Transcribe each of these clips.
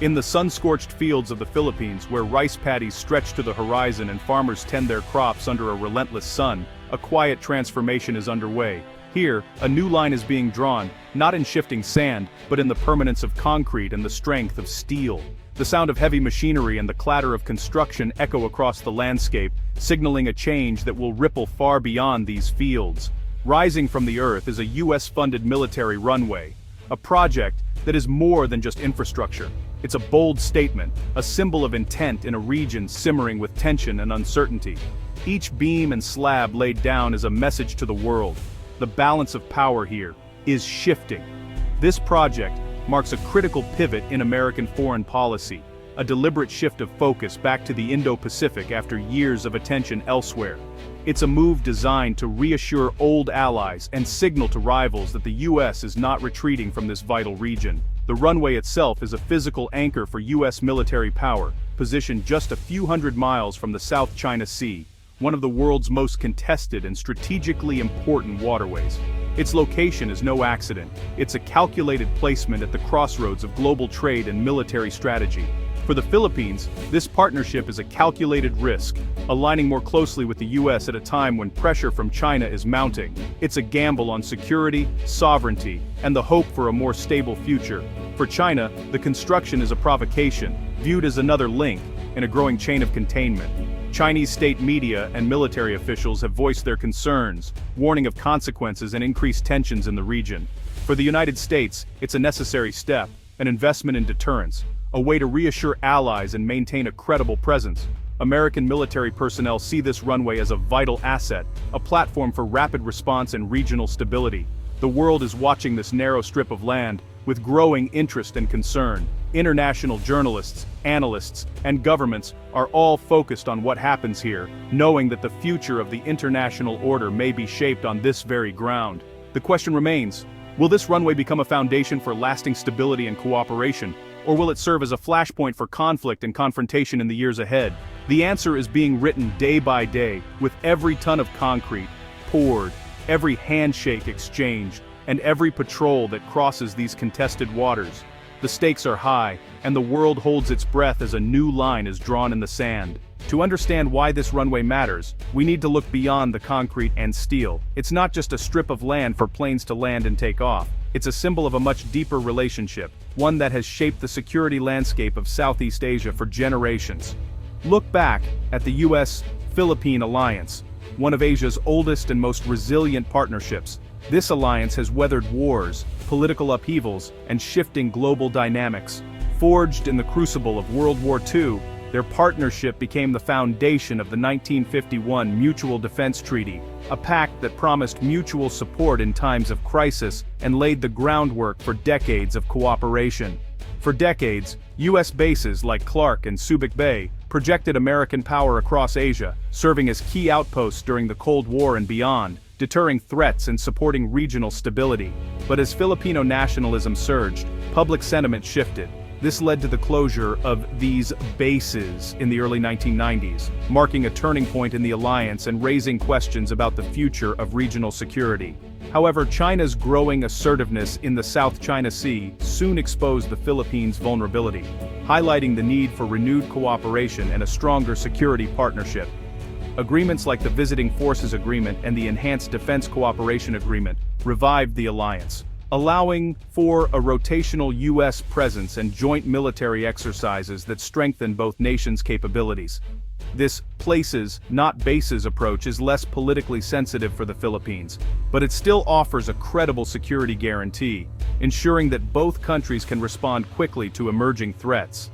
In the sun-scorched fields of the Philippines, where rice paddies stretch to the horizon and farmers tend their crops under a relentless sun, a quiet transformation is underway. Here, a new line is being drawn, not in shifting sand, but in the permanence of concrete and the strength of steel. The sound of heavy machinery and the clatter of construction echo across the landscape, signaling a change that will ripple far beyond these fields. Rising from the earth is a US-funded military runway, a project that is more than just infrastructure. It's a bold statement, a symbol of intent in a region simmering with tension and uncertainty. Each beam and slab laid down is a message to the world. The balance of power here is shifting. This project marks a critical pivot in American foreign policy, a deliberate shift of focus back to the Indo-Pacific after years of attention elsewhere. It's a move designed to reassure old allies and signal to rivals that the US is not retreating from this vital region. The runway itself is a physical anchor for US military power, positioned just a few hundred miles from the South China Sea, one of the world's most contested and strategically important waterways. Its location is no accident. It's a calculated placement at the crossroads of global trade and military strategy. For the Philippines, this partnership is a calculated risk, aligning more closely with the US at a time when pressure from China is mounting. It's a gamble on security, sovereignty, and the hope for a more stable future. For China, the construction is a provocation, viewed as another link in a growing chain of containment. Chinese state media and military officials have voiced their concerns, warning of consequences and increased tensions in the region. For the United States, it's a necessary step, an investment in deterrence, a way to reassure allies and maintain a credible presence. American military personnel see this runway as a vital asset, a platform for rapid response and regional stability. The world is watching this narrow strip of land with growing interest and concern. International journalists, analysts, and governments are all focused on what happens here, knowing that the future of the international order may be shaped on this very ground. The question remains, will this runway become a foundation for lasting stability and cooperation, or will it serve as a flashpoint for conflict and confrontation in the years ahead? The answer is being written day by day, with every ton of concrete poured, every handshake exchanged, and every patrol that crosses these contested waters. The stakes are high, and the world holds its breath as a new line is drawn in the sand. To understand why this runway matters, we need to look beyond the concrete and steel. It's not just a strip of land for planes to land and take off. It's a symbol of a much deeper relationship, one that has shaped the security landscape of Southeast Asia for generations. Look back at the US-Philippine alliance, one of Asia's oldest and most resilient partnerships. This alliance has weathered wars, political upheavals, and shifting global dynamics. Forged in the crucible of World War II, their partnership became the foundation of the 1951 Mutual Defense Treaty, a pact that promised mutual support in times of crisis and laid the groundwork for decades of cooperation. For decades, US bases like Clark and Subic Bay projected American power across Asia, serving as key outposts during the Cold War and beyond, deterring threats and supporting regional stability. But as Filipino nationalism surged, public sentiment shifted. This led to the closure of these bases in the early 1990s, marking a turning point in the alliance and raising questions about the future of regional security. However, China's growing assertiveness in the South China Sea soon exposed the Philippines' vulnerability, highlighting the need for renewed cooperation and a stronger security partnership. Agreements like the Visiting Forces Agreement and the Enhanced Defense Cooperation Agreement revived the alliance, allowing for a rotational US presence and joint military exercises that strengthen both nations' capabilities. This places, not bases approach is less politically sensitive for the Philippines, but it still offers a credible security guarantee, ensuring that both countries can respond quickly to emerging threats.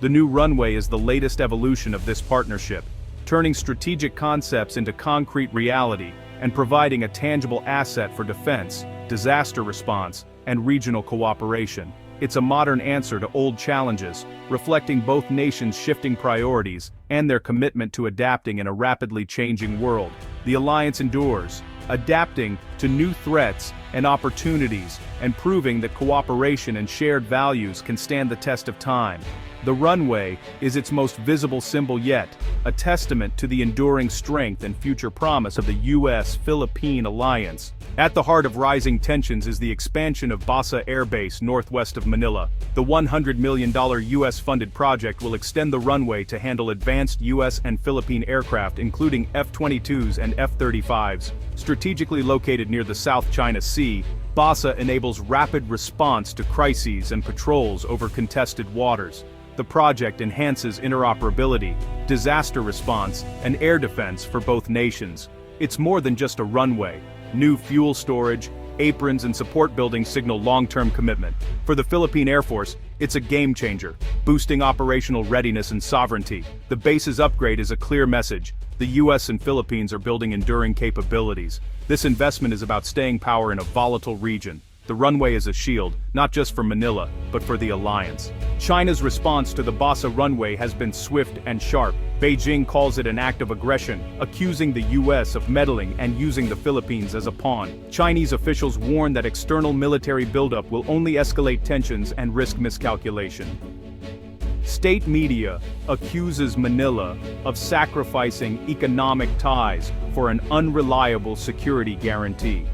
The new runway is the latest evolution of this partnership, turning strategic concepts into concrete reality and providing a tangible asset for defense, disaster response, and regional cooperation. It's a modern answer to old challenges, reflecting both nations' shifting priorities and their commitment to adapting in a rapidly changing world. The alliance endures, adapting to new threats and opportunities, and proving that cooperation and shared values can stand the test of time. The runway is its most visible symbol yet, a testament to the enduring strength and future promise of the U.S.-Philippine alliance. At the heart of rising tensions is the expansion of Basa Air Base northwest of Manila. The $100 million U.S.-funded project will extend the runway to handle advanced U.S. and Philippine aircraft including F-22s and F-35s. Strategically located near the South China Sea, Basa enables rapid response to crises and patrols over contested waters. The project enhances interoperability, disaster response, and air defense for both nations. It's more than just a runway. New fuel storage, aprons and support buildings signal long-term commitment. For the Philippine Air Force, it's a game-changer, boosting operational readiness and sovereignty. The base's upgrade is a clear message. The U.S. and Philippines are building enduring capabilities. This investment is about staying power in a volatile region. The runway is a shield, not just for Manila, but for the alliance. China's response to the Basa runway has been swift and sharp. Beijing calls it an act of aggression, accusing the U.S. of meddling and using the Philippines as a pawn. Chinese officials warn that external military buildup will only escalate tensions and risk miscalculation. State media accuses Manila of sacrificing economic ties for an unreliable security guarantee.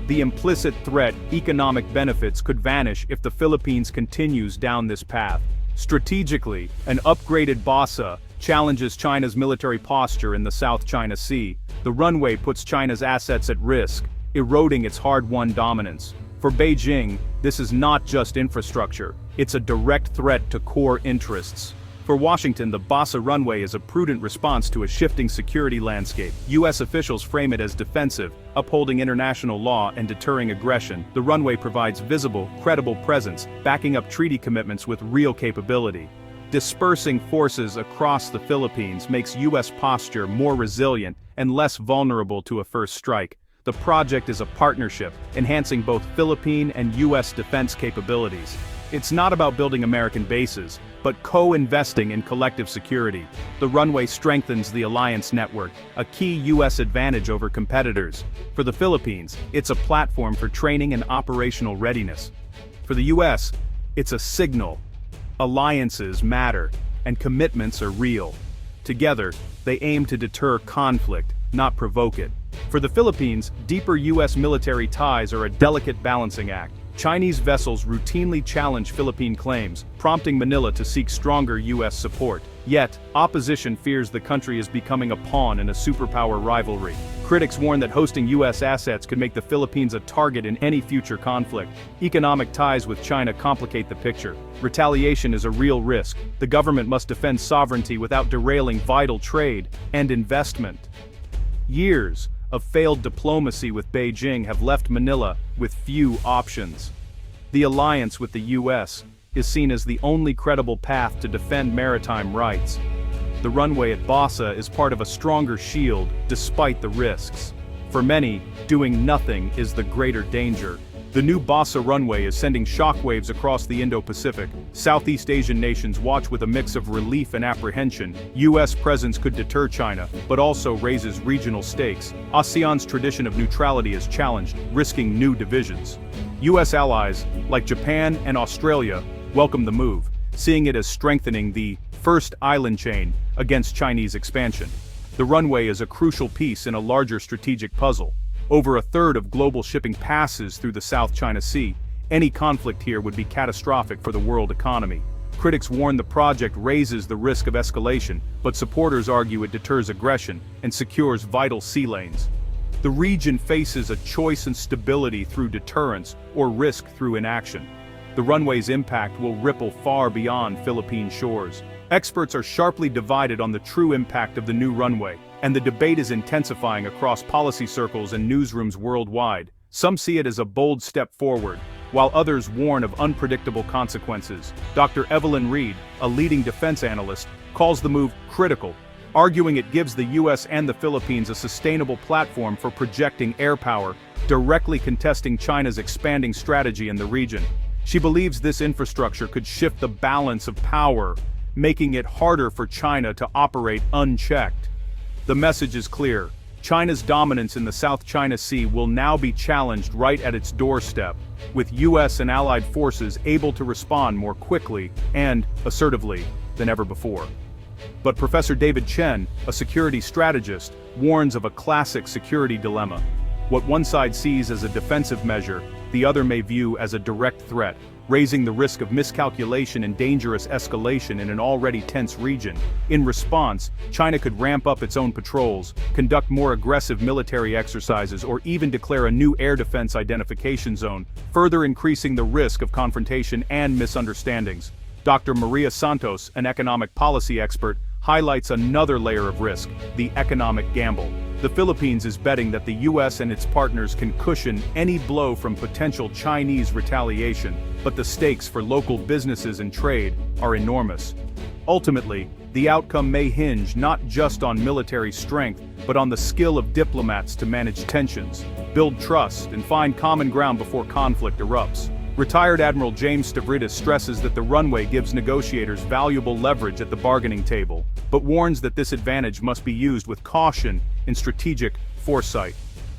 The implicit threat, economic benefits could vanish if the Philippines continues down this path. Strategically, an upgraded Basa challenges China's military posture in the South China Sea. The runway puts China's assets at risk, eroding its hard-won dominance. For Beijing, this is not just infrastructure, it's a direct threat to core interests. For Washington, the Basa runway is a prudent response to a shifting security landscape. U.S. officials frame it as defensive, upholding international law and deterring aggression. The runway provides visible, credible presence, backing up treaty commitments with real capability. Dispersing forces across the Philippines makes U.S. posture more resilient and less vulnerable to a first strike. The project is a partnership, enhancing both Philippine and U.S. defense capabilities. It's not about building American bases, but co-investing in collective security. The runway strengthens the alliance network, a key U.S. advantage over competitors. For the Philippines, it's a platform for training and operational readiness. For the U.S., it's a signal. Alliances matter, and commitments are real. Together, they aim to deter conflict, not provoke it. For the Philippines, deeper U.S. military ties are a delicate balancing act. Chinese vessels routinely challenge Philippine claims, prompting Manila to seek stronger U.S. support. Yet, opposition fears the country is becoming a pawn in a superpower rivalry. Critics warn that hosting U.S. assets could make the Philippines a target in any future conflict. Economic ties with China complicate the picture. Retaliation is a real risk. The government must defend sovereignty without derailing vital trade and investment. Years of failed diplomacy with Beijing have left Manila with few options. The alliance with the U.S. is seen as the only credible path to defend maritime rights. The runway at Basa is part of a stronger shield, despite the risks. For many, doing nothing is the greater danger. The new Basa runway is sending shockwaves across the Indo-Pacific. Southeast Asian nations watch with a mix of relief and apprehension. U.S. presence could deter China, but also raises regional stakes. ASEAN's tradition of neutrality is challenged, risking new divisions. U.S. allies, like Japan and Australia, welcome the move, seeing it as strengthening the first island chain against Chinese expansion. The runway is a crucial piece in a larger strategic puzzle. Over a third of global shipping passes through the South China Sea. Any conflict here would be catastrophic for the world economy. Critics warn the project raises the risk of escalation, but supporters argue it deters aggression and secures vital sea lanes. The region faces a choice in stability through deterrence or risk through inaction. The runway's impact will ripple far beyond Philippine shores. Experts are sharply divided on the true impact of the new runway, and the debate is intensifying across policy circles and newsrooms worldwide. Some see it as a bold step forward, while others warn of unpredictable consequences. Dr. Evelyn Reed, a leading defense analyst, calls the move critical, arguing it gives the U.S. and the Philippines a sustainable platform for projecting air power, directly contesting China's expanding strategy in the region. She believes this infrastructure could shift the balance of power, making it harder for China to operate unchecked. The message is clear. China's dominance in the South China Sea will now be challenged right at its doorstep, with US and allied forces able to respond more quickly and assertively than ever before. But Professor David Chen, a security strategist, warns of a classic security dilemma. What one side sees as a defensive measure, the other may view as a direct threat, raising the risk of miscalculation and dangerous escalation in an already tense region. In response, China could ramp up its own patrols, conduct more aggressive military exercises, or even declare a new air defense identification zone, further increasing the risk of confrontation and misunderstandings. Dr. Maria Santos, an economic policy expert, highlights another layer of risk: the economic gamble. The Philippines is betting that the US and its partners can cushion any blow from potential Chinese retaliation, but the stakes for local businesses and trade are enormous. Ultimately, the outcome may hinge not just on military strength, but on the skill of diplomats to manage tensions, build trust, and find common ground before conflict erupts. Retired Admiral James Stavridis stresses that the Runway gives negotiators valuable leverage at the bargaining table, but warns that this advantage must be used with caution and strategic foresight.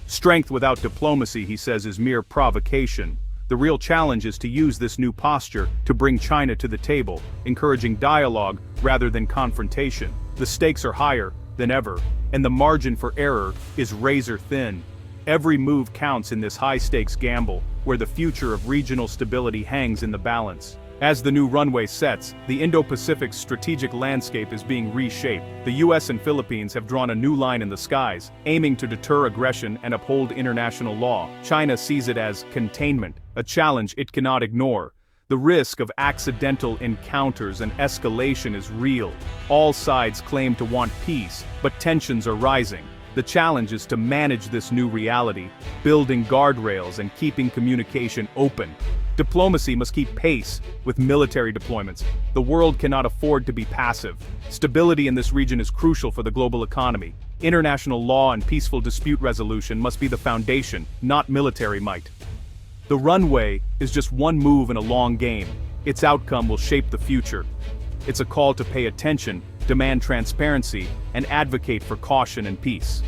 Strength without diplomacy, he says, is mere provocation. The real challenge is to use this new posture to bring China to the table, encouraging dialogue rather than confrontation. The stakes are higher than ever, and the margin for error is razor thin. Every move counts in this high-stakes gamble, where the future of regional stability hangs in the balance. As the new runway sets, the Indo-Pacific strategic landscape is being reshaped. The US and Philippines have drawn a new line in the skies, aiming to deter aggression and uphold international law. China sees it as containment, a challenge it cannot ignore. The risk of accidental encounters and escalation is real. All sides claim to want peace, but tensions are rising. The challenge is to manage this new reality, building guardrails and keeping communication open. Diplomacy must keep pace with military deployments. The world cannot afford to be passive. Stability in this region is crucial for the global economy. International law and peaceful dispute resolution must be the foundation, not military might. The Runway is just one move in a long game. Its outcome will shape the future. It's a call to pay attention, demand transparency, and advocate for caution and peace.